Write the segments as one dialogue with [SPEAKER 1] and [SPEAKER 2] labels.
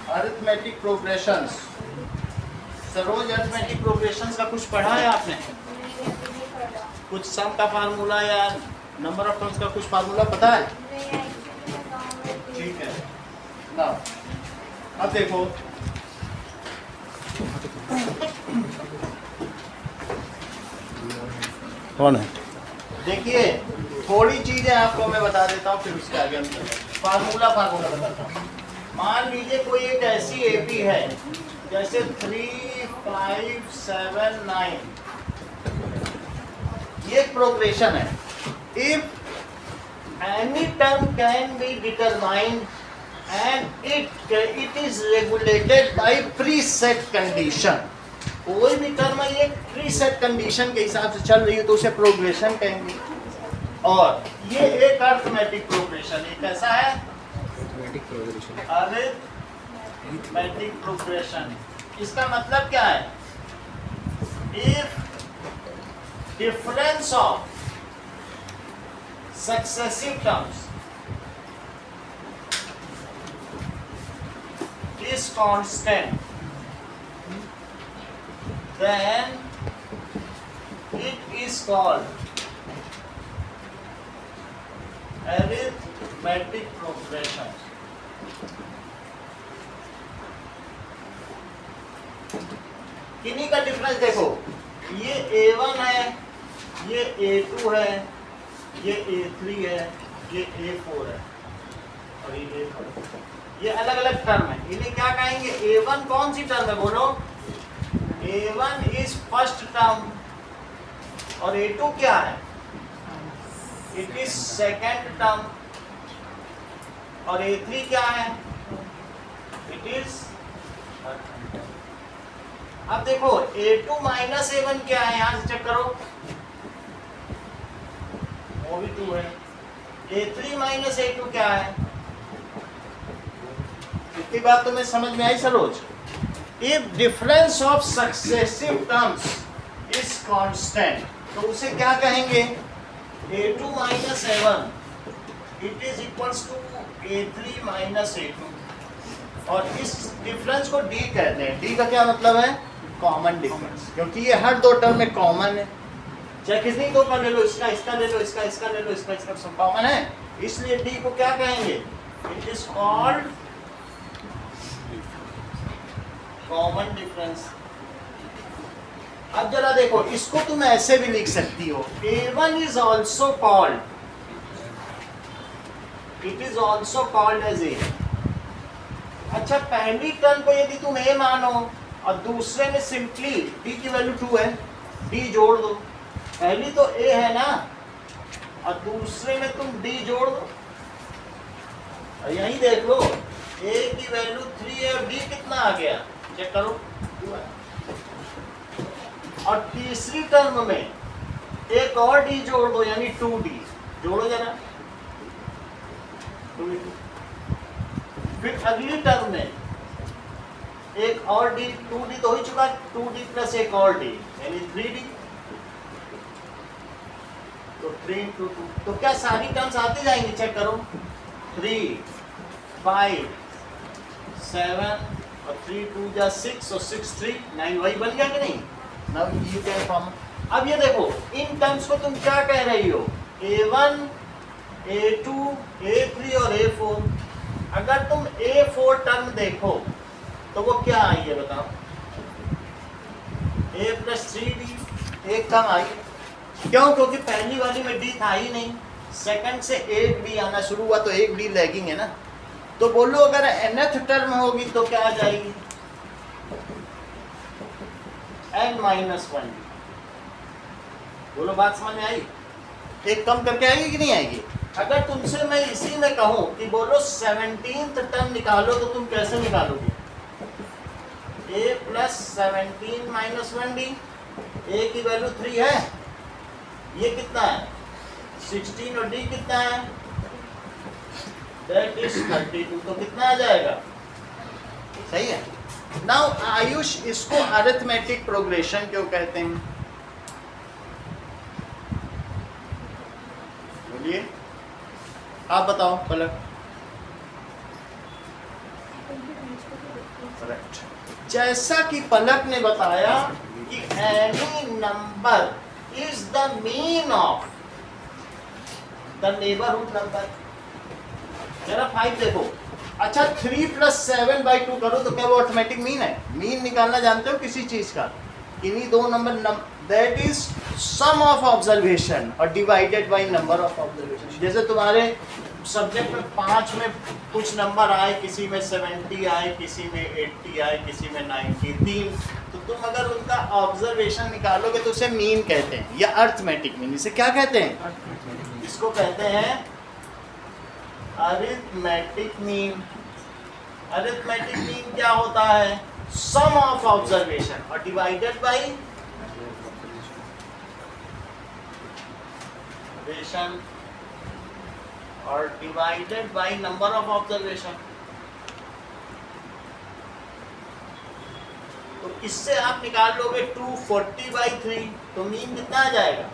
[SPEAKER 1] Arithmetic progressions. Saroj, arithmetic progressions का कुछ पढ़ा है आपने? कुछ सम का फार्मूला या नंबर ऑफ टर्म्स का कुछ फार्मूला पता है? ठीक है ना। अब देखो, कौन है? देखिए, थोड़ी चीजें आपको मैं बता देता हूँ, फिर उसके आगे हम फार्मूला बताता हूँ। मान लीजिए कोई एक ऐसी एपी है जैसे 3, 5, 7, 9, ये प्रोग्रेशन है। If any term can be determined and it is regulated by preset condition. कोई भी टर्म है ये प्रीसेट कंडीशन के हिसाब से चल रही है तो उसे प्रोग्रेशन कहेंगे। और ये एक अरिथमेटिक प्रोग्रेशन, ये कैसा है? Arithmetic progression. इसका मतलब क्या है? If difference of successive terms is constant, then it is called arithmetic progression. किन्हीं का डिफरेंस देखो, ये A1 है, ये A2 है, ये A3 है, ये A4 है और ये A5। ये अलग अलग टर्म है, इन्हें क्या कहेंगे? A1 कौन सी टर्म है बोलो? A1 इज फर्स्ट टर्म और A2 क्या है? इट इज सेकेंड टर्म और A3 क्या है? It is. अब देखो A2 माइनस A1 क्या है, यहां से चेक करो, वो भी 2 है। A3 माइनस A2 क्या है? इतनी बात तुम्हें समझ में आई Saroj? If difference of successive terms is constant तो उसे क्या कहेंगे? A2 minus A1 it is equals to A3 minus A2 और इस डिफरेंस को D कहते हैं। D का क्या मतलब है? कॉमन डिफरेंस, क्योंकि ये हर दो टर्म में कॉमन है। चाहे किसी दो का ले लो, इसका ले लो, इसका ले लो, इसका सब कॉमन है, इसलिए D को क्या कहेंगे? It is called common difference. अब जरा देखो, इसको तुम ऐसे भी लिख सकती हो, A1 is also called, it is also called as A। अच्छा, पहली टर्म को यदि तुम A मानो और दूसरे में सिंपली D की वैल्यू 2 है, D जोड़ दो। पहली तो A है ना, और दूसरे में तुम D जोड़ दो। और यही देख लो, A की वैल्यू 3 है और D कितना आ गया, चेक करो, 2 है। और तीसरी टर्म में एक और D जोड़ दो, यानी 2D जोड़ो जरा, 2D। फिर अगली टर्म में एक और D, 2D तो हो चुका, 2D प्लस एक और D यानी 3D, तो 3 into 2, तो क्या सारी टर्म्स आती जाएंगी, चेक करो, 3, 5, 7 और 3 2 जा 6 और 6 3 9, वही बन गया कि नहीं? Now you can form. अब ये देखो, इन टर्म्स को तुम क्या कह रही हो? A1, A2, A3 और A4। अगर तुम A4 टर्म देखो तो वो क्या आई है बताओ? A प्लस 3D, एक कम आई। क्यों? क्योंकि पहली वाली में D था ही नहीं, सेकंड से एक D आना शुरू हुआ तो एक D लैगिंग है ना। तो बोलो अगर nth टर्म होगी तो क्या आ जाएगी? n-1D। बोलो, बात समझ में आई? एक कम करके आएगी कि नहीं आएगी? अगर तुमसे मैं इसी में कहूं कि बोलो 17th टर्म निकालो तो तुम कैसे निकालोगे? A plus 17 minus 1D, A की वैल्यू 3 है, ये कितना है? 16 और D कितना है? That is 32, तो कितना आ जाएगा? सही है। नाउ आयुष, इसको अरिथमेटिक प्रोग्रेशन क्यों कहते हैं? बोलिए, आप बताओ पलक। करेक्ट। जैसा कि पलक ने बताया कि any number is the mean of the neighbourhood number. जरा 5 देखो। अच्छा 3 + 7/2 करो तो क्या वो अर्थमेटिक मीन है? मीन निकालना जानते हो किसी चीज का? इन्हीं दो number that is sum of observation और divided by number of observation. जैसे तुम्हारे सब्जेक्ट में 5 में कुछ नंबर आए, किसी में 70 आए, किसी में 80 आए, किसी में 93, तो तुम अगर उनका ऑब्जर्वेशन निकालोगे तो उसे मीन कहते हैं या अर्थमेटिक मीन। इसे क्या कहते हैं? इसको कहते हैं अरिथमेटिक मीन। अरिथमेटिक मीन क्या होता है? सम ऑफ ऑब्जर्वेशन और डिवाइडेड बाय और divided by number of observation. तो इससे आप निकाल लोगे 240/3 तो मीन कितना आ जाएगा?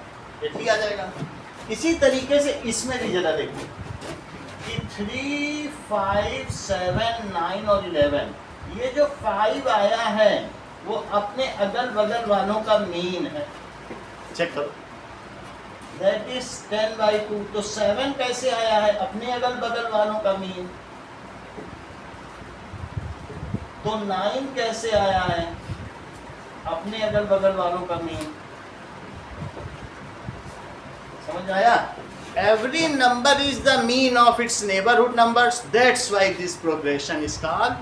[SPEAKER 1] 80 आ जाएगा। इसी तरीके से इसमें भी जरा देखिए कि 3, 5, 7, 9 और 11, ये जो 5 आया है वो अपने अगल बगल वालों का मीन है। चेक करो, दैट इज 10/2। तो 7 कैसे आया है? अपने अगल बगल वालों का मीन। तो 9 कैसे आया है? अपने अगल बगल वालों का मीन। समझ आया? Every number is the mean of its neighborhood numbers. That's why this progression is called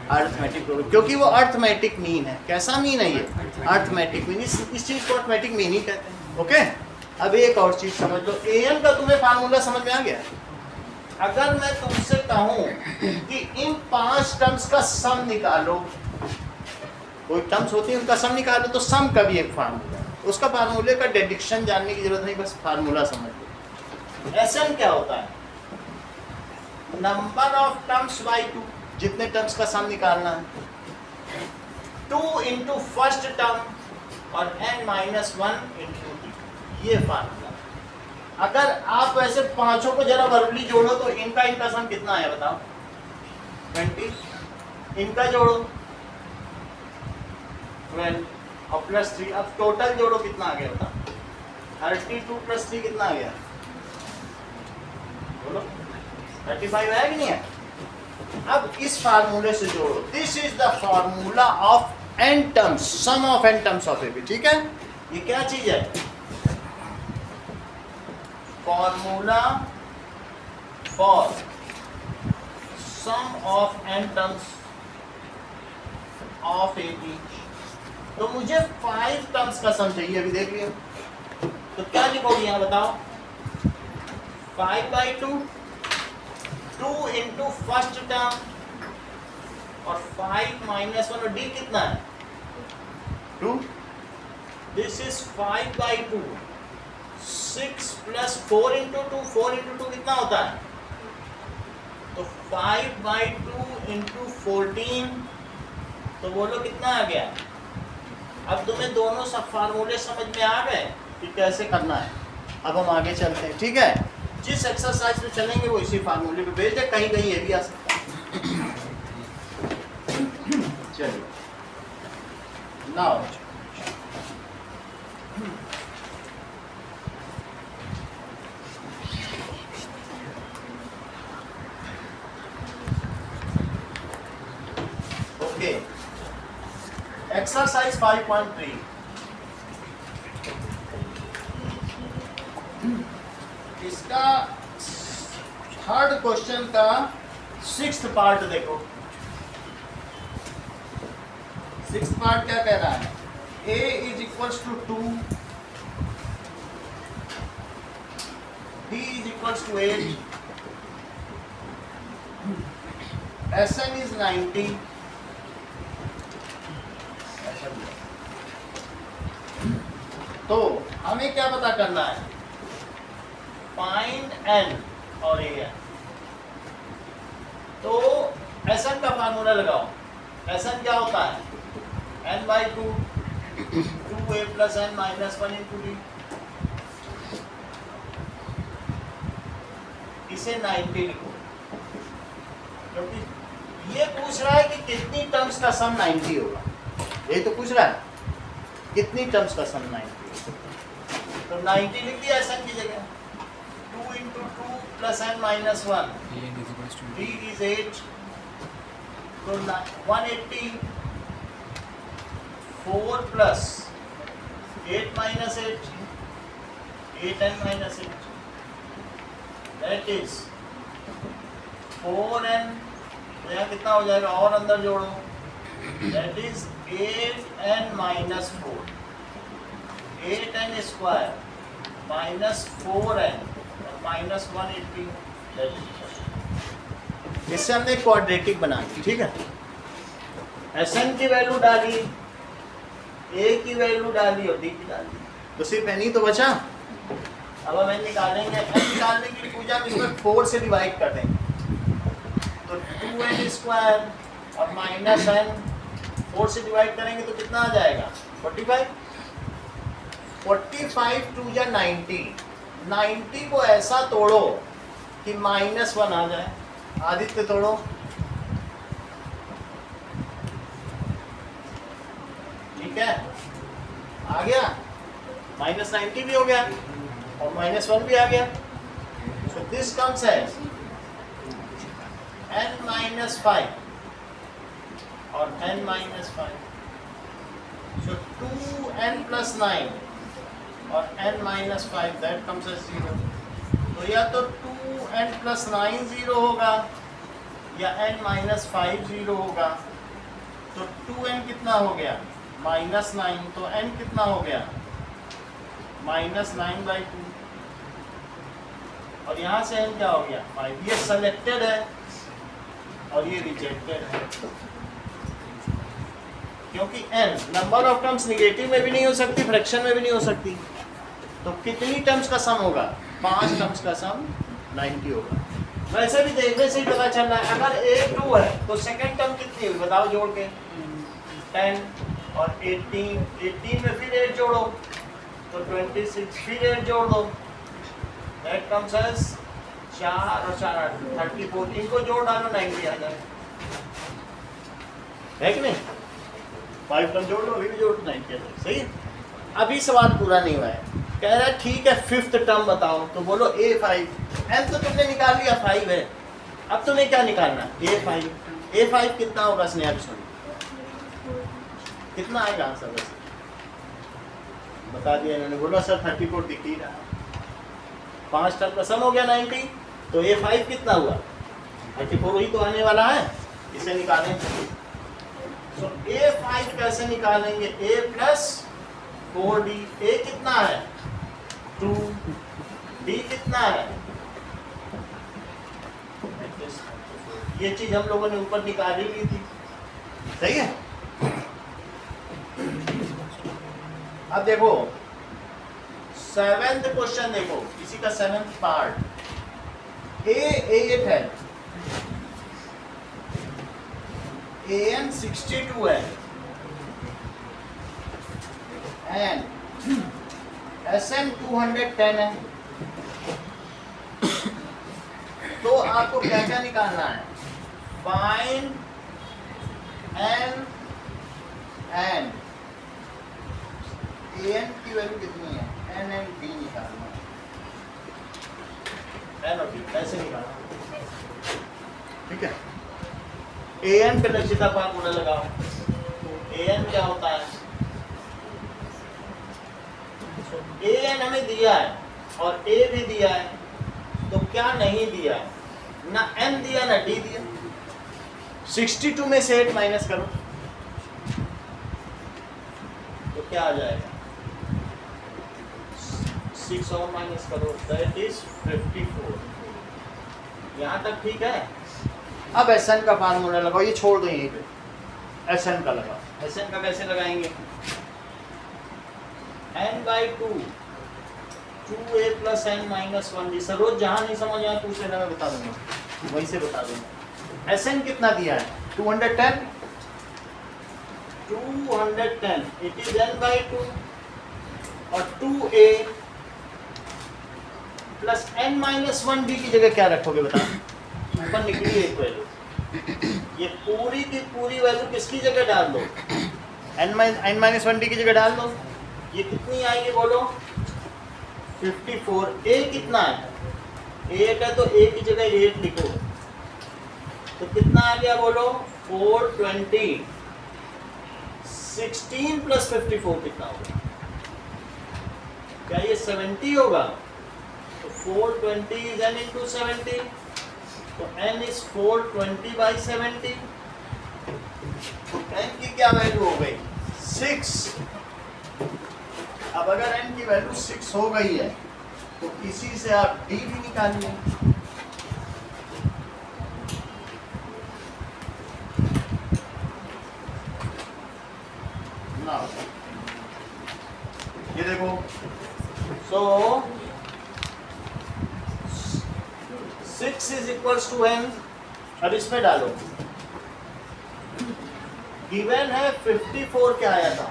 [SPEAKER 1] arithmetic progression. क्योंकि वो अर्थमेटिक मीन है। कैसा मीन है ये? Arithmetic mean. इस चीज को अर्थमेटिक मीन ही कहते हैं। ओके? अब एक और चीज समझ लो। an का तुम्हें फार्मूला समझ में आ गया? अगर मैं तुमसे कहूं कि इन 5 टर्म्स का सम निकालो, कोई टर्म्स होती है उनका सम निकालो, तो सम का भी एक फार्मूला है। उसका फार्मूले का डिडक्शन जानने की जरूरत नहीं, बस फार्मूला समझ लो। Sn क्या होता है? नंबर ऑफ टर्म्स बाय 2, जितने टर्म्स का सम निकालना है। 2 इंटू फर्स्ट टर्म और n-1 इंटू t, ये फार्मूला। अगर आप वैसे पांचों को जरा वर्बली जोड़ो तो इनका सम कितना है बताओ? 20। इनका जोड़ो 12 और +3। अब टोटल जोड़ो कितना आ गया बताओ? 32 + 3 कितना आ गया? बोलो 35 है कि नहीं है? अब इस फार्मूले से जोड़ो। This is the formula of n terms, sum of n terms of AB। ठीक है? ये क्या चीज है? Formula for sum of n terms of AB। तो मुझे 5 टर्म्स का सम चाहिए, अभी देख लिया। तो क्या लिखोगे यहाँ बताओ? 5/2, 2 इंटू फर्स्ट टर्म और 5-1 और d कितना है? 2। This is 5/2। 6 + 4 इंटू 2, 4 इंटू 2 कितना होता है? तो 5/2 इंटू 14, तो बोलो कितना आ गया? अब तुम्हें दोनों सब फार्मूले समझ में आ गए कि कैसे करना है। अब हम आगे चलते हैं। ठीक है? जिस एक्सरसाइज में चलेंगे वो इसी फार्मूले पे बेस्ड है, कहीं कहीं ये भी आ सकता है। चलिए नाउ ओके, एक्सरसाइज 5.3। इसका थर्ड क्वेश्चन का 6th पार्ट देखो। 6th पार्ट क्या कह रहा है? a = 2, d = 8, Sn is 90। तो हमें क्या पता करना है? फाइंड n और an। तो Sn का फार्मूला लगाओ। Sn क्या होता है? n/2, 2a + n-1 into d। इसे 90 लिखो, क्योंकि ये पूछ रहा है कि कितनी टर्म्स का सम 90 होगा, ये तो पूछ रहा है कितनी टर्म्स का सम 90 होगा। तो 90 लिख दिया एसएन की जगह, 2 into 2 plus n minus 1, d is 8, तो 180, 4 plus 8 minus 8, 8n minus 8, that is 4n, यहाँ कितना हो जाएगा और अंदर जोड़ो, that is 8n minus 4, 8n square minus 4n minus 180, इससे हमने क्वाड्रेटिक बना दी, ठीक है। Sn की वैल्यू डाली, a की वैल्यू डाली और d की डाली, तो सिर्फ n ही तो बचा। अब हम n निकालेंगे, n निकालने की पूजा हम इसमें 4 से डिवाइड कर देंगे, तो 2n स्क्वायर और माइनस n 4 से डिवाइड करेंगे तो कितना आ जाएगा 45, 45 टू या 90, 90 को ऐसा तोड़ो कि -1 आ जाए, आदित्य तोड़ो, ठीक है, आ गया, -90 भी हो गया और -1 भी आ गया, so this comes as n minus 5 और n minus 5, so 2n plus 9 और n minus 5, that comes as 0, तो या तो 2n plus 9 0 होगा या n minus 5 0 होगा, तो 2n कितना हो गया -9, तो n कितना हो गया -9/2, और यहाँ से n क्या हो गया 5, ये सेलेक्टेड है और ये रिजेक्टेड है, क्योंकि n number of terms negative में भी नहीं हो सकती, फ्रैक्शन में भी नहीं हो सकती, तो कितनी टर्म्स का सम होगा 5 टर्म्स का सम 90 होगा। वैसे भी देखने से ही पता चल रहा है, अगर a2 है तो सेकंड टर्म कितनी हुई बताओ जोड़ के, 10 और 18 में फिर 8 जोड़ो तो 26, फिर 8 जोड़ दो, दैट कम्स एज 4 और 4 34, इनको जोड़ डालो 90 आ जाए, है कि नहीं, 5 टर्म जोड़ लो, अभी भी जोड़ 90 आ जाए, सही है। अभी सवाल पूरा नहीं हुआ है, कह रहा है ठीक है 5th टर्म बताओ, तो बोलो a5, n तो तुमने निकाल लिया 5 है, अब तुम्हें क्या निकालना a5, a5 कितना होगा स्नेहा सुन, कितना आएगा आंसर वैसे बता दिया इन्होंने, बोला सर 34 दिख ही रहा, 5 टर्म का सम हो गया 90, तो a5 कितना हुआ 34 ही तो आने वाला है, इसे निकालें, तो a5 कैसे निकालेंगे, a प्लस 4d, a कितना है 2, d कितना है, ये चीज हम लोगों ने ऊपर निकाल ही ली थी, सही है। अब देखो 7th क्वेश्चन देखो, इसी का 7th पार्ट, a8 है, an 62 है and sn 210 है, तो आपको क्या क्या निकालना है, फाइंड n and an की वैल्यू कितनी है, n and d निकालना है, n और d कैसे निकालना, ठीक है। an पे लक्षिता फार्मूला लगाओ, an क्या होता है, an हमें दिया है और a भी दिया है, तो क्या नहीं दिया है, ना n दिया ना d दिया, 62 में से 8 माइनस करो तो क्या आ जाएगा, 6 और माइनस करो, दैट इज 54, यहाँ तक ठीक है। अब Sn का फार्मूला लगाओ, ये छोड़ दो यहीं पे, Sn का लगाओ, Sn का कैसे लगाएंगे, n/2 2a plus n minus 1d, Saroj जहाँ नहीं समझ आया पूछ लेना, मैं बता दूंगा, वहीं से बता दूंगा। Sn कितना दिया है 210, 210 इट इज n/2 और 2a plus n minus 1d की जगह क्या रखोगे बताओ, ऊपर निकली एक वैल्यू, ये पूरी की पूरी वैल्यू किसकी जगह डाल दो, n-1 की जगह डाल दो। ये कितनी आएगी बोलो, 54। a कितना है, 8 है, तो a की जगह 8 लिखो, तो कितना आ गया बोलो, 420। 16 प्लस 54 कितना होगा, क्या ये 70 होगा? तो 420 is n into 70, तो n is 420/70। तो n की क्या वैल्यू हो गई, 6। अब अगर n की वैल्यू 6 हो गई है तो इसी से आप d भी निकालिए। ये देखो, सो 6 is equals to n। अब इसमें डालो, गिवन है 54 क्या आया था,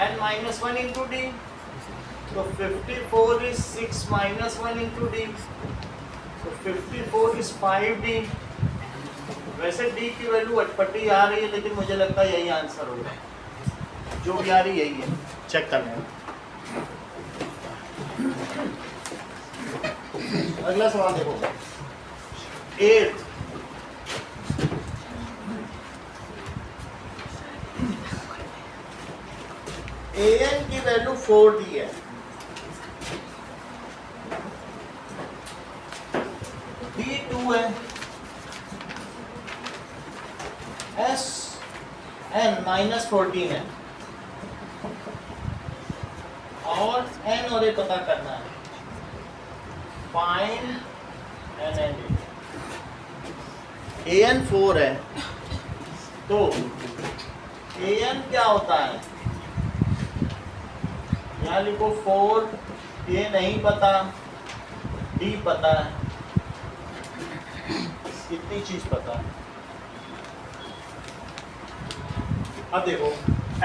[SPEAKER 1] n-1 into d, तो 54 is 6 minus 1 into d, तो 54 is 5d। वैसे d की वैल्यू अटपटी आ रही है, लेकिन मुझे लगता है यही आंसर होगा, जो भी आ रही यही है, चेक कर लें। अगला सवाल देखो, 8 an की वैल्यू 4 दी है, d 2 है, s n -14 है, और n और a पता करना है, find n and a। an 4 है, तो an क्या होता है, यहाँ लिखो 4, a नहीं पता, d पता है, कितनी चीज पता है। अब देखो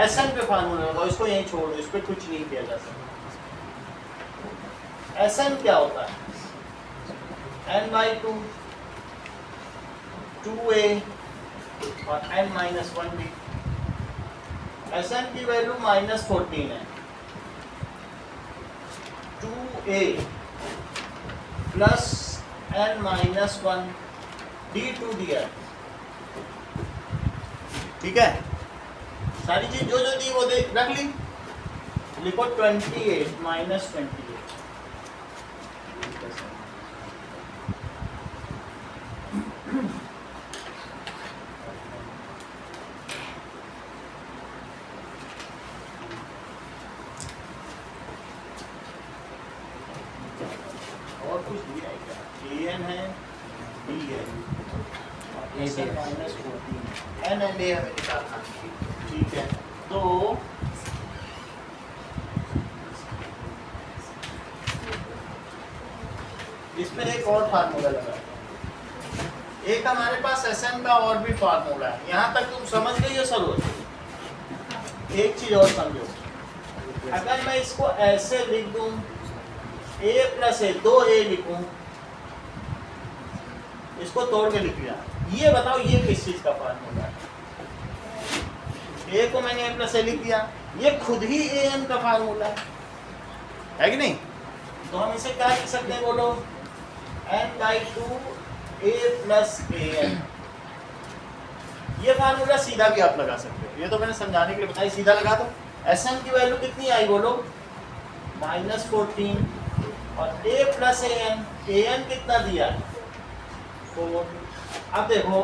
[SPEAKER 1] Sn पे फार्मूला लगाओ, इसको यहीं छोड़ दो, इस पर कुछ नहीं किया जा सकता। Sn क्या होता है, n/2, 2a और n-1 भी। Sn की वैल्यू -14 है, 2a प्लस n-1 d2 दिया है, ठीक है। सारी चीज जो जो दी वो दे रख ली, लिखो 28 -28। और कुछ दिया है क्या, an है, d है, -14 n and a हमें निकालना, ठीक है। तो इसमें एक और फार्मूला लगा, एक हमारे पास Sn का और भी फार्मूला है। यहाँ तक तुम समझ गई हो सरोज? एक चीज और समझो, अगर मैं इसको ऐसे लिख दूं, a + a, 2a लिखूं, इसको तोड़ के लिख लिया, ये बताओ ये किस चीज का फार्मूला है? a को मैंने a + a लिख दिया, ये खुद ही an का फार्मूला है कि नहीं? तो हम इसे क्या लिख सकते हैं बोलो, n/2 a + an। ये फार्मूला सीधा भी आप लगा सकते हो, ये तो मैंने समझाने के लिए बताया, सीधा लगा दो। Sn की वैल्यू कितनी आई बोलो, -14, और a + an कितना दिया, 4। अब देखो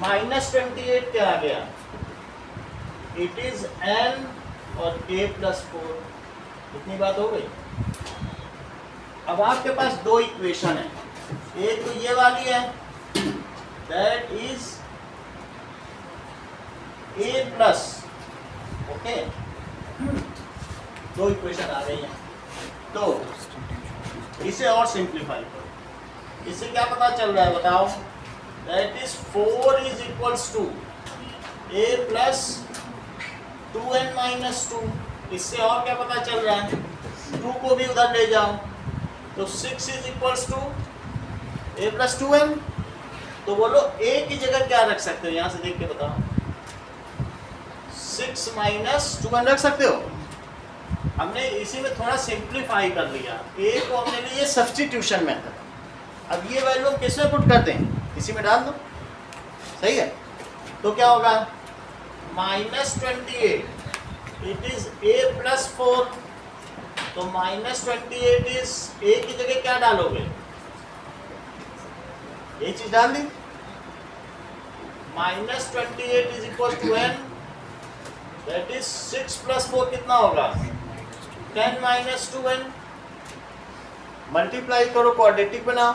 [SPEAKER 1] -28 क्या आ गया, इट इज n और a + 4। इतनी बात हो गई। अब आपके पास दो इक्वेशन है, एक तो ये वाली है, दैट इज a+, ओके, दो इक्वेशन आ गई हैं। तो इसे और सिंप्लीफाई करो, इससे क्या पता चल रहा है बताओ, that is 4 is equals to a + 2n - 2। इससे और क्या पता चल रहा है, 2 को भी उधर ले जाओ, तो 6 is equals to a + 2n। तो बोलो a की जगह क्या रख सकते हो, यहां से देख के बताओ। 6 माइनस 2n रख सकते हो। हमने इसी में थोड़ा सिंप्लीफाई कर लिया, a को हमने लिए सब्स्टिट्यूशन मेथड। अब ये वैल्यू हम किसमें पुट करते हैं, इसी में डाल दो, सही है। तो क्या होगा, -28 इट इज a प्लस 4, तो -28 इज a की जगह क्या डालोगे, ये चीज डाल दी। -28 is equal to n, that is 6 plus 4 कितना होगा, 10 माइनस 2n। मल्टीप्लाई करो, क्वाड्रेटिक बनाओ,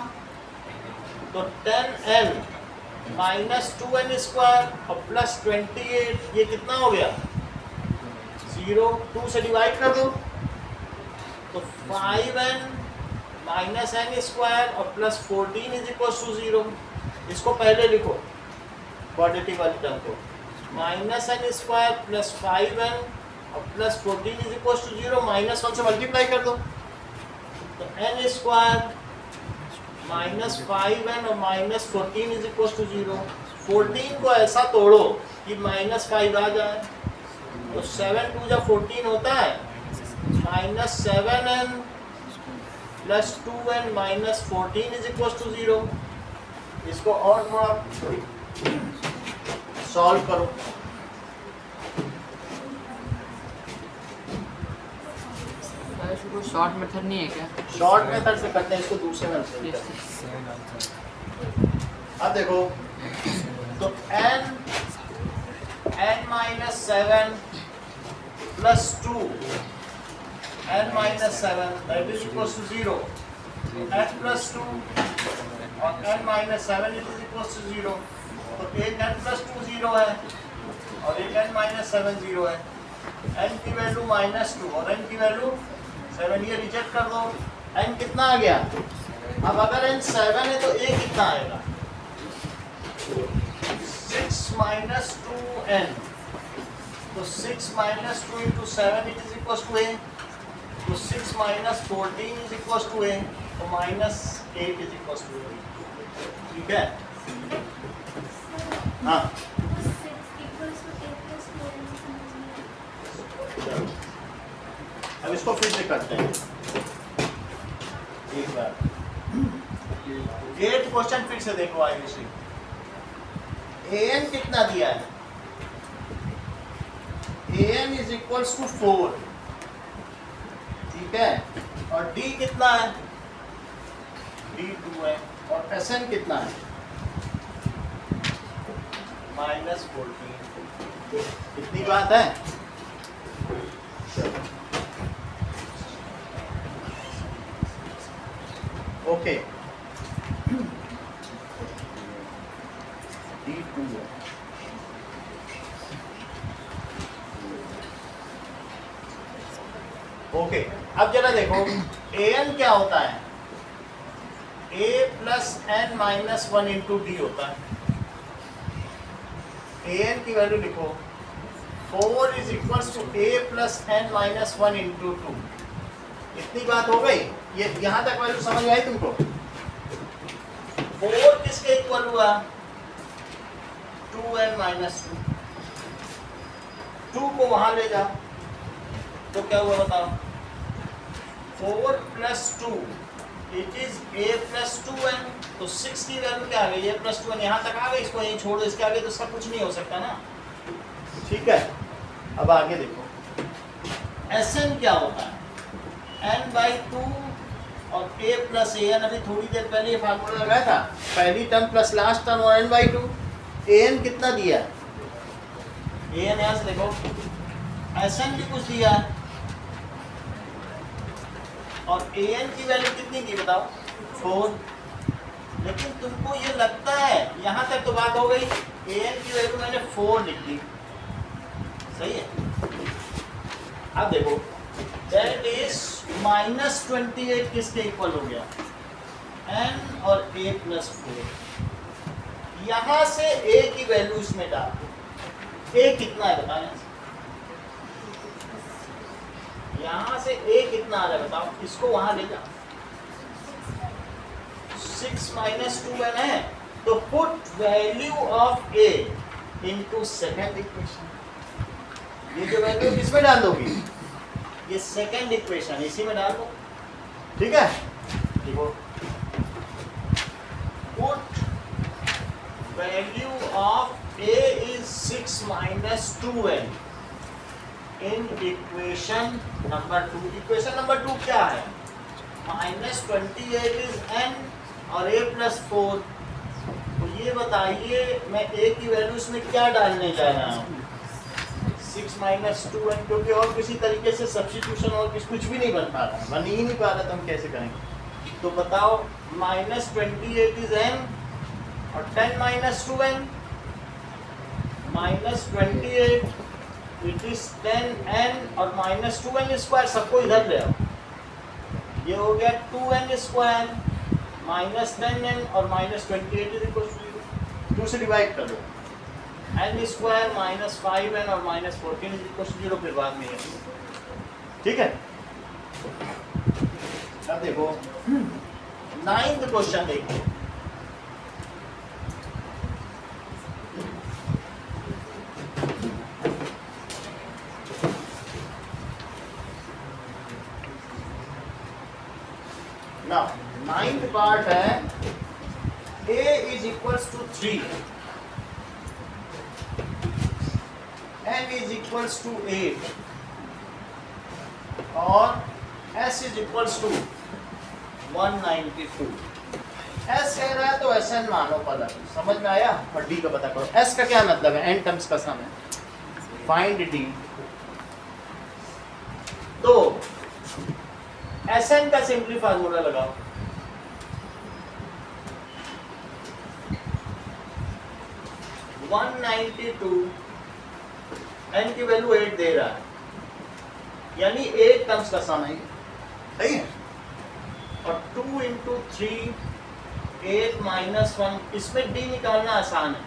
[SPEAKER 1] तो 10n माइनस 2n स्क्वायर और प्लस 28, ये कितना हो गया 0, 2 से डिवाइड कर दो, तो 5n माइनस n स्क्वायर और प्लस 14 इज इक्वल टू 0। इसको पहले लिखो क्वाड्रेटिक वाली टर्म को, minus n square plus 5n और प्लस 14 इज इक्वल टू 0, -1 से मल्टीप्लाई कर दो, तो n स्क्वायर माइनस 5n और माइनस 14 इज इक्वल टू 0। 14 को ऐसा तोड़ो कि -5 आ जाए, तो 7 2 जा 14 होता है, -7n plus 2n minus 14 is equal to 0। इसको और थोड़ा सॉल्व करो,
[SPEAKER 2] कोई शॉर्ट मेथड नहीं है क्या?
[SPEAKER 1] शॉर्ट मेथड से करते हैं इसको, दूसरे में से करते हैं। अब देखो, तो n minus 7 plus 2 n minus 7 that is equal to 0, n plus 2 और n minus 7 is equal to 0। तो एक n प्लस 2 0 है और एक n माइनस 7 0 है। n की वैल्यू -2 और n की वैल्यू 7, ये रिजेक्ट कर दो। n कितना आ गया, अब अगर n 7 है तो a कितना आएगा, 6 माइनस 2n, तो 6 minus 2 into 7 it is equal to a, तो 6 minus 14 is equal to a, तो -8 इज इक्वल टू a। ठीक है, हाँ अब इसको फिर से करते हैं एक बार। 8 क्वेश्चन फिर से देखो आयुषी, an कितना दिया है, an इज इक्वल्स टू 4, ठीक है, और d कितना है, d 2 है, और sn कितना है -14। इतनी बात है। ओके, D2 है। ओके, अब जरा देखो an क्या होता है, a plus n minus 1 into D होता है। an की वैल्यू लिखो, 4 इज equal to a plus n minus 1 into 2। इतनी बात हो गई, ये यहां तक वैल्यू समझ में आई तुमको। 4 किसके इक्वल हुआ, 2n माइनस 2 को वहां ले जाओ, तो क्या हुआ बताओ, 4 plus 2 it is a plus 2n, तो 6 की वैल्यू क्या आ गई, a प्लस 2n, यहाँ तक आ गई, इसको यहीं छोड़ दो, इसके आगे तो इसका कुछ नहीं हो सकता ना। ठीक है, अब आगे देखो Sn क्या होता है, n/2 और a प्लस an, अभी थोड़ी देर पहले ये फार्मूला लगाया था, पहली टर्म प्लस लास्ट टर्म और n/2। an कितना दिया, an यहाँ से देखो, Sn भी कुछ दिया है, और an की वैल्यू कितनी की बताओ, 4। लेकिन तुमको ये लगता है, यहाँ तक तो बात हो गई, an की वैल्यू मैंने 4 लिख दी, सही है। अब देखो दैट इज -28 किसके इक्वल हो गया, n और a प्लस 4। यहाँ से a की वैल्यू इसमें डाल दो, a कितना है बताएं, यहाँ से a कितना आ रहा है बताओ, इसको वहां ले जाओ, 6 माइनस 2n है, तो put value of A into second equation. ये जो वैल्यू किसमें डाल दोगी, ये सेकंड इक्वेशन इसी में डाल दो, ठीक है। देखो put value of A is 6 minus 2n in equation number 2। Equation number 2 क्या है, -28 इज n और a प्लस 4। तो ये बताइए मैं a की वैल्यू इसमें क्या डालने जा रहा हूँ, 6 माइनस 2n, क्योंकि और किसी तरीके से सब्स्टिट्यूशन और कुछ भी नहीं बन पा रहा है, बन ही नहीं पा रहा, तो हम कैसे करेंगे। तो बताओ -28 इज n और 10 minus 2n, -28 it is 10n और -2n स्क्वायर, सबको इधर ले आओ, ये हो गया 2n स्क्वायर माइनस 10n और -28 इज इक्वल टू 2 से डिवाइड कर दो, n स्क्वायर माइनस 5n और -14 इज इक्वल टू 0, फिर बाद में, ठीक है। अब देखो 9th क्वेश्चन देखिए, now 9th पार्ट है a is equals to 3, n is equals to 8 और s is equals to 192। s कह रहा है तो sn मानो पहले, समझ में आया। और d का पता करो। s का क्या मतलब है, n टर्म्स का सम है, फाइंड d। तो Sn का सिंपली फार्मूला लगाओ, n की वैल्यू 8 दे रहा है, यानी 8 टर्म्स का सम है, सही है। और 2 इंटू 3 8 माइनस 1, इसमें d निकालना आसान है,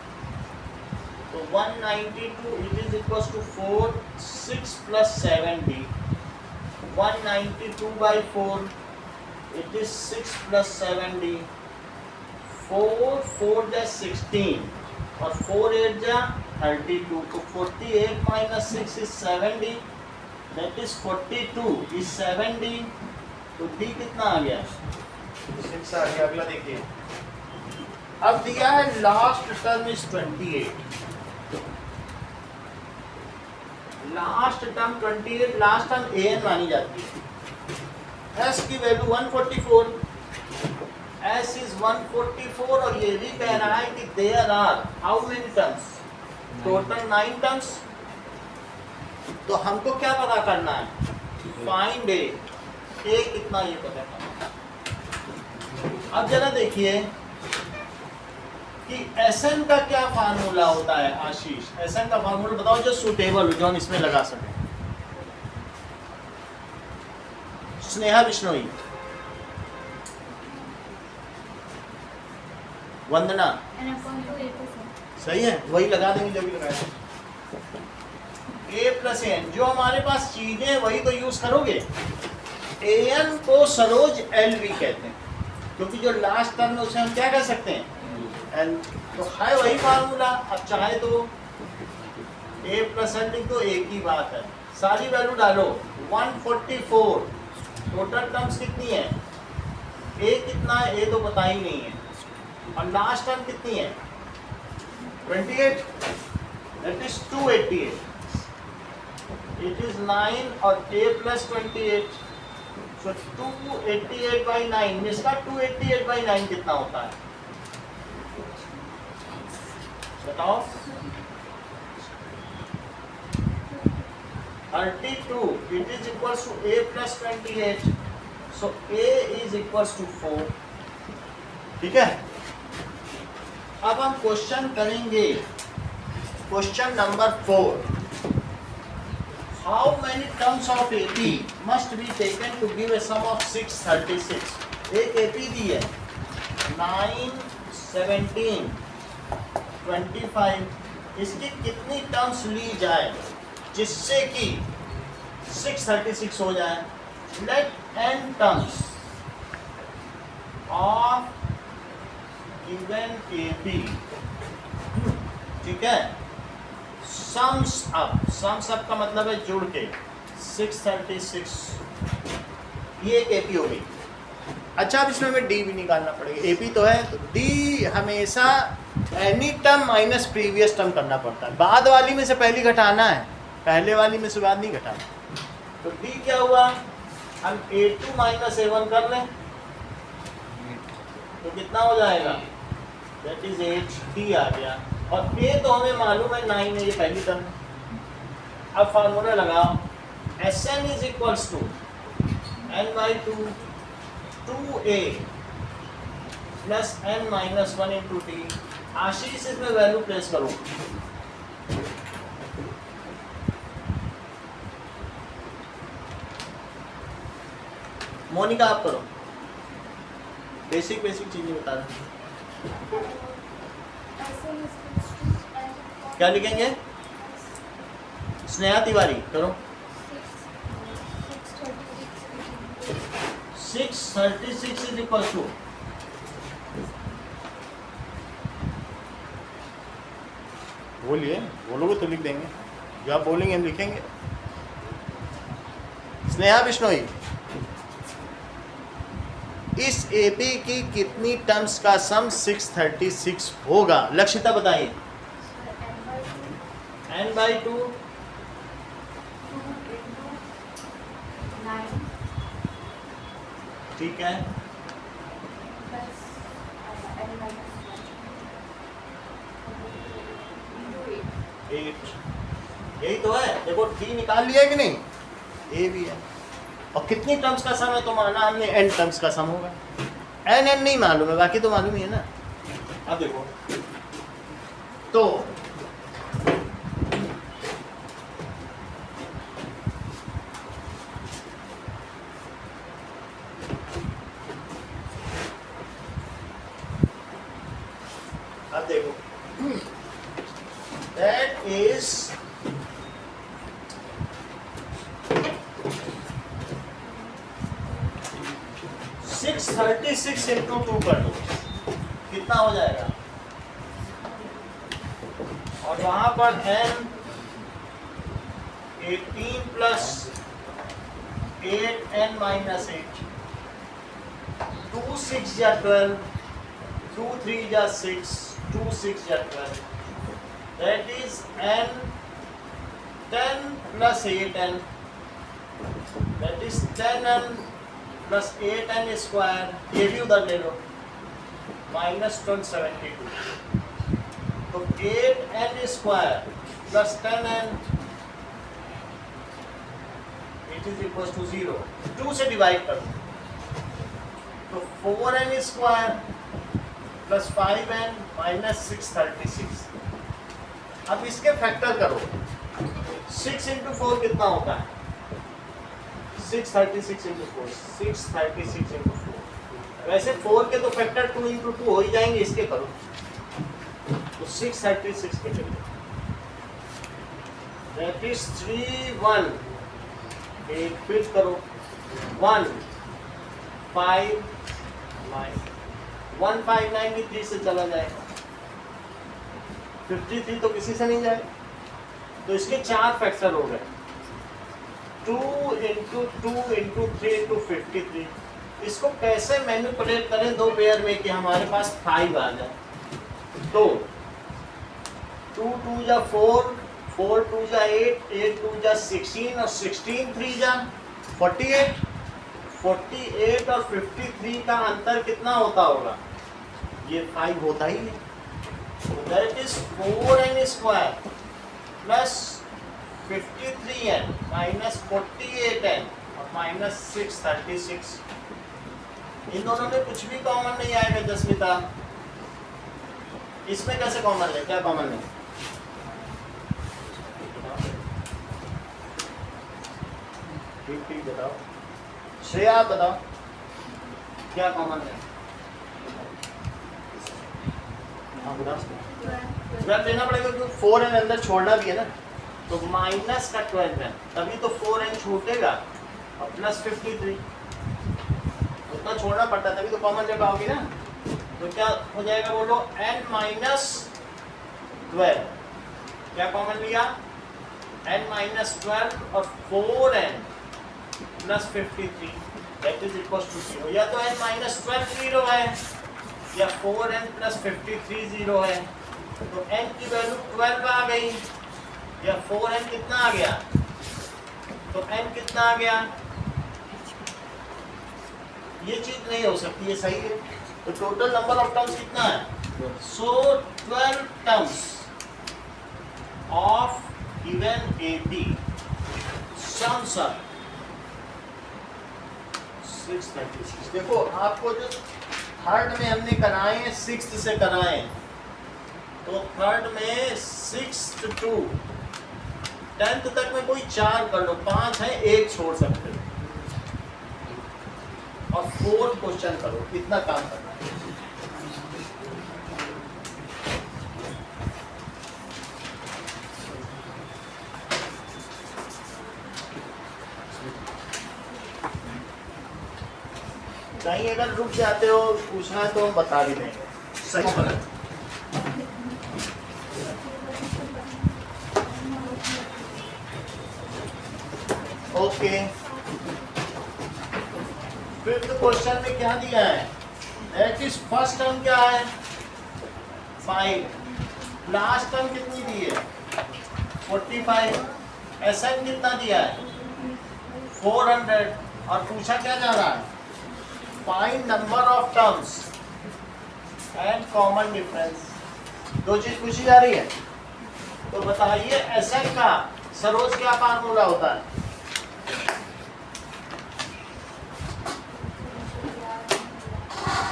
[SPEAKER 1] तो 192 it is equal to 4 6 plus 7d, 192 by 4 it is 6 plus 7d, 4 4 is 16 और 4 8 जा 32, तो 48 minus 6 is 7d, that is 42 is 7d, तो d कितना आ गया, 6 आ गया। अगला देखिए, अब दिया है last term is 28, last term 28, last term an मानी जाती है, s की वैल्यू 144, s इज 144 और ये भी कह रहा है कि there are how many terms, total 9 terms. तो हमको क्या पता करना है, फाइंड a कितना, ये पता करना। अब जरा देखिए कि Sn का क्या फार्मूला होता है आशीष, Sn का फार्मूला बताओ जो सुटेबल हो, जो हम इसमें लगा सकें। स्नेहा बिश्नोई, वंदना, सही है, वही लगा देंगे जो भी लगाया। a प्लस एन, जो हमारे पास चीजें वही तो यूज करोगे। an को सरोज एल भी कहते हैं, क्योंकि जो लास्ट टर्म है उसे हम क्या कह सकते हैं, एल, तो है वही फार्मूला। अब चाहे तो a प्लस एल लिख दो, एक ही बात है, सारी वैल्यू डालो। 144 टोटल टर्म्स कितनी है, a कितना है, a तो पता ही नहीं है, और लास्ट टर्म कितनी है 28, दैट इज 288, इट इज 9 और a प्लस 28, सो 288 बाई 9, इसका 288 बाई 9 कितना होता है बताओ। 32, it is equals to a plus 28, so a is equals to 4, ठीक है। अब हम क्वेश्चन करेंगे, question number 4, how many terms of AP must be taken to give a sum of 636। एक AP दी है 9, 17, 25, इसकी कितनी टर्म्स ली जाए जिससे कि 636 हो जाए। Let n terms of given AP, ठीक है, सम्स अप का मतलब है जुड़ के 636, ये एक AP हो गई। अच्छा, अब इसमें हमें D भी निकालना पड़ेगा। AP तो है, तो D हमेशा any term minus previous term करना पड़ता है। बाद वाली में से पहली घटाना है, पहले वाली में से बाद नहीं घटाना। तो D क्या हुआ, हम A2 माइनस A1 कर लें तो कितना हो जाएगा, दैट इज 8D आ गया। और A तो हमें मालूम है 9 है, ये पहली टर्म है। अब फार्मूला लगाओ, Sn is equals to n/2 2A plus n minus 1 into T. Ashish इसमें वैल्यू प्लेस करो, मोनिका आप करो, बेसिक चीजें बता रहे। क्या लिखेंगे, स्नेहा तिवारी करो। 636 इज इक्वल टू, बोलिए, बोलोगे तो लिख देंगे, जो आप बोलेंगे हम लिखेंगे। स्नेहा बिश्नोई, इस AP की कितनी टर्म्स का सम 636 होगा? लक्षिता बताइए। n/2 ठीक है, यही तो है। देखो D निकाल लिया कि नहीं, A भी है। और कितनी टर्म्स का सम है तो माना हमने n टर्म्स का सम होगा। n नहीं मालूम है, बाकी तो मालूम ही है ना। अब देखो तो अब देखो दैट इज 636 इंटू 2 कर दो, कितना हो जाएगा? और वहां पर n 18 प्लस 8n माइनस 8, 2 6 या 12, 2 3 या 6, 2 6 या 12, that is n 10 plus 8n, that is 10n plus 8n square, ये भी उधर ले लो, माइनस 172। तो 8n square plus 10n it is equal to 0। 2 से डिवाइड करो तो 4n square plus 5n minus 636। अब इसके फैक्टर करो, 6 इंटू 4 कितना होता है? 636 इंटू 4, 636 इंटू 4। वैसे 4 के तो फैक्टर 2 इंटू 2 हो ही जाएंगे, इसके करो तो 636 के चलिए, दैट इज 3 1 8, फिर करो 1 5 9, 1593 से चला जाएगा, 53 तो किसी से नहीं जाएगा। तो इसके 4 फैक्टर हो गए, 2 इंटू 2 इंटू 3 इंटू 53। इसको कैसे मैनिपुलेट करें दो पेयर में कि हमारे पास 5 आ जाए? तो 2 2 जा 4, 4 2 जा 8, 8 2 जा 16 और 16 3 जा 48, 48 और 53 का अंतर कितना होता होगा? ये 5 होता ही नहीं। That is 4n square plus 53n minus 48n और माइनस 636। इन दोनों में कुछ भी कॉमन नहीं आएगा जसमिता। इसमें कैसे कॉमन है? क्या कॉमन है? ठीक ठीक बताओ, श्रेया आप बताओ क्या कॉमन है? हाँ बताओ, देना पड़ेगा क्योंकि 4n अंदर छोड़ना भी है ना, तो माइनस का 12 है, तभी तो 4n छूटेगा और प्लस 53 उतना छोड़ना पड़ता है, तभी तो कॉमन जब आओगी ना। तो क्या हो जाएगा बोलो, n माइनस 12, क्या कॉमन लिया, n माइनस 12 और 4n plus 53 that is equal to 0। या तो n माइनस 12 0 है या 4n प्लस 53 0 है। तो n की वैल्यू 12 आ गई या 4n कितना आ गया, तो n कितना आ गया, ये चीज नहीं हो सकती, ये सही है। तो टोटल नंबर ऑफ टर्म्स कितना है, सो 12 terms of given AB sums up 636। देखो आपको जो थर्ड में हमने कराए हैं सिक्स्थ से कराए हैं, तो थर्ड में सिक्स्थ टू 10th तक में कोई 4 कर लो, 5 है 1 छोड़ सकते हो, और 4th क्वेश्चन करो, इतना काम करना है। कहीं अगर रुक जाते हो पूछना है तो हम बता भी देंगे, सही गलत। ओके, फिफ्थ क्वेश्चन में क्या दिया है, दैट इज फर्स्ट टर्म क्या है 5, लास्ट टर्म कितनी दी है 45, एसएन कितना दिया है 400, और पूछा क्या जा रहा है, find number of terms and common difference. दो चीज पूछी जा रही है, तो बताइए एसएन का सरोज क्या फार्मूला होता है,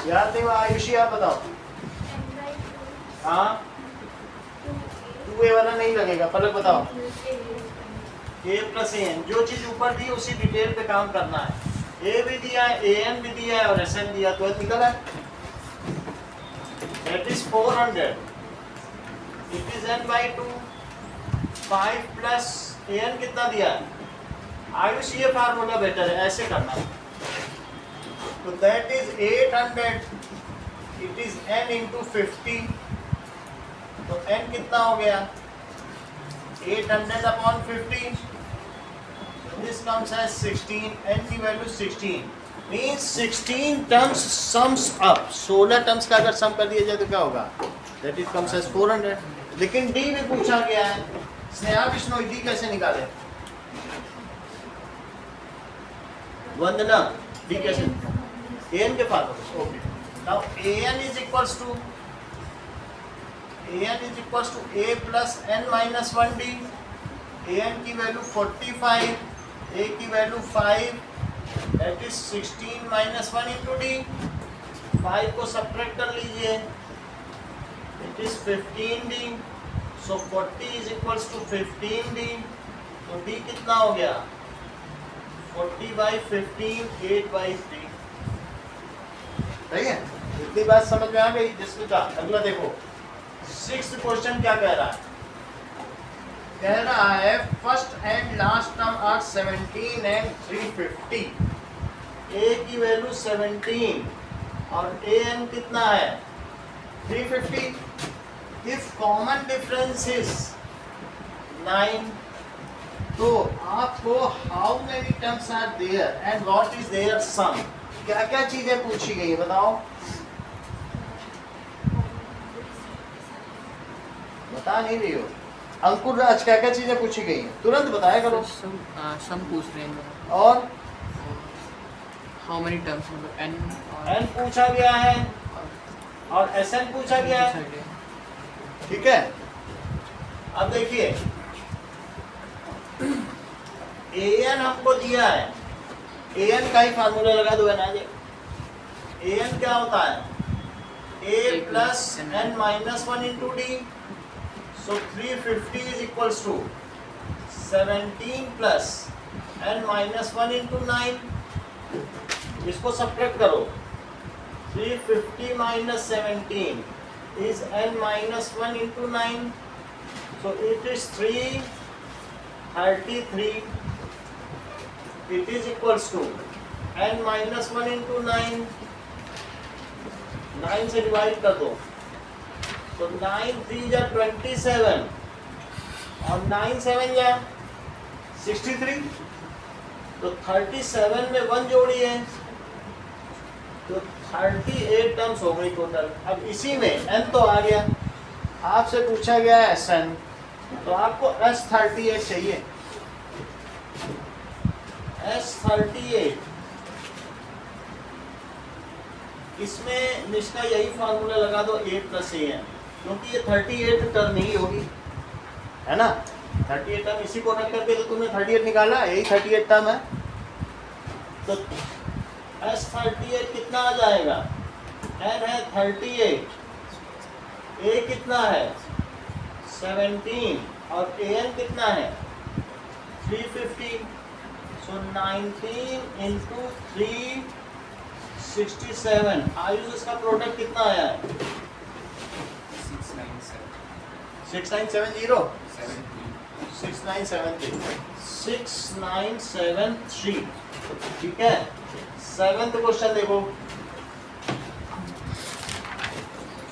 [SPEAKER 1] याद नहीं हुआ, आयुषी आप बताओ। हाँ 2a वाला नहीं लगेगा, पलक बताओ। a प्लस an, जो चीज ऊपर दी उसी डिटेल पे काम करना है। a भी दिया है, an भी दिया है और sn दिया, तो निकल है that is 400, it is n by 2, 5 plus an कितना दिया है, आयुष ये फार्मूला बेटर है, ऐसे करना है। तो that is 800, it is n into 50, तो n कितना हो गया 800 upon 50, this comes as 16, n की value 16, means 16 terms sums up, 16 terms का अगर सम कर दिया जाए तो क्या होगा, that it comes as 400। लेकिन d भी पूछा गया है, स्नेहा बिश्नोई d कैसे निकाले, वंदना d कैसे, an के फार्मूले, okay. Now an is equals to a plus n minus 1d, an की वैल्यू 45, a की value 5, that is 16 minus 1 into d, 5 को सब्ट्रैक्ट कर लीजिए, it is 15d, so 40 is equals to 15d, तो d कितना हो गया 40 by 15, 8 by 3। सही है, इतनी बात समझ में आ गई जिसको का। अगला देखो, सिक्स्थ क्वेश्चन क्या कह रहा है, कह रहा है first and last term are 17 and 350, a की वैल्यू 17 और an कितना है 350, इफ कॉमन डिफरेंस इज 9, तो आपको how many terms are there and what is their sum, क्या क्या चीजें पूछी गई है बताओ, बता नहीं रही हो अंकुर राज, क्या क्या चीजें पूछी गई हैं तुरंत बताया करो।
[SPEAKER 2] सम पूछ रहे हैं,
[SPEAKER 1] और
[SPEAKER 2] हाउ मेनी टर्म्स, मतलब n
[SPEAKER 1] n पूछा गया है और sn पूछा गया है, ठीक है। अब देखिए an हमको दिया है, an का ही फार्मूला लगा दो ना जी, an क्या होता है a plus n minus 1 into D, so 350 is equals to 17 plus n minus 1 into 9, इसको सब्ट्रैक्ट करो, 350 minus 17 is n minus 1 into 9, so it is 333, it is equals to n minus 1 into 9, 9 से divide कर दो, तो 9 3 जा 27 और 9 7 जा 63, तो 37 में 1 जोड़िए तो 38 टर्म्स हो गई टोटल। अब इसी में n तो आ गया, आपसे पूछा गया है Sn, तो आपको S38 चाहिए। S38 इसमें निष्ठा यही फार्मूला लगा दो a प्लस ए एन, क्योंकि ये 38 टर्म ही होगी, है ना। 38 टर्म इसी को रख करके तो तुमने 38 निकाला, यही 38 टर्म है। तो S38 कितना आ जाएगा, n है 38, a कितना है 17 और an कितना है 350, सो 19 इंटू 367। आयुष इसका प्रोडक्ट कितना आया है 6970 6973, ठीक है। 7th क्वेश्चन देखो,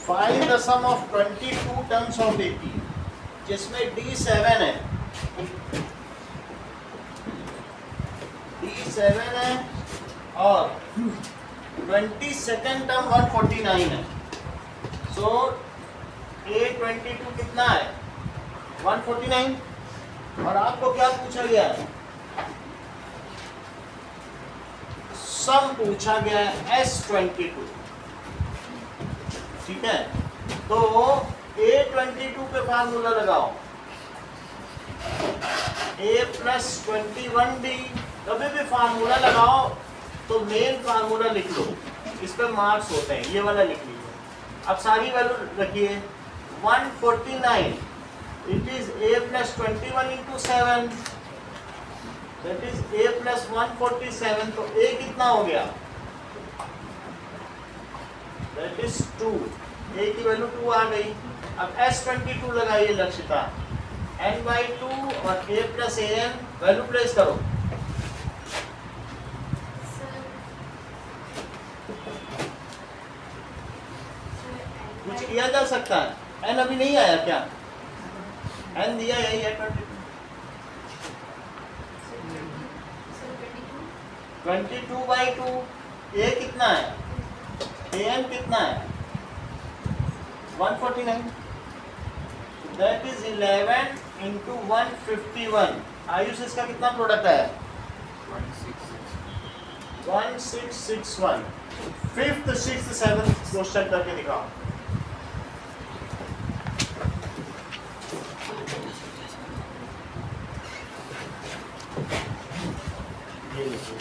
[SPEAKER 1] find the sum of 22 terms of 80, जिसमें D7 है, D7 है और 22nd टर्म 149 है। सो A22 कितना है 149, और आपको क्या पूछा गया है, सम पूछा गया है S22, ठीक है। तो A22 पे फार्मूला लगाओ, A प्लस 21D, कभी भी फार्मूला लगाओ तो मेन फार्मूला लिख लो, इस पे मार्क्स होते हैं, ये वाला लिख लीजिए। अब सारी वैल्यू रखिए, 149 it is A plus 21 into 7, that is A plus 147, तो A कितना हो गया, दैट इज 2, A की वैल्यू 2 आ गई। अब S22 लगाइए लक्षिता, n/2 और A plus AN value place करो। कुछ किया जा सकता है, n अभी नहीं आया क्या, n दिया यही है 22/2, A कितना है, AN कितना है 149, दैट इज 11 इंटू 151। आयुष इसका कितना प्रोडक्ट है 1661। 5th 6th 7th क्वेश्चन करके दिखाओ। ये लिखो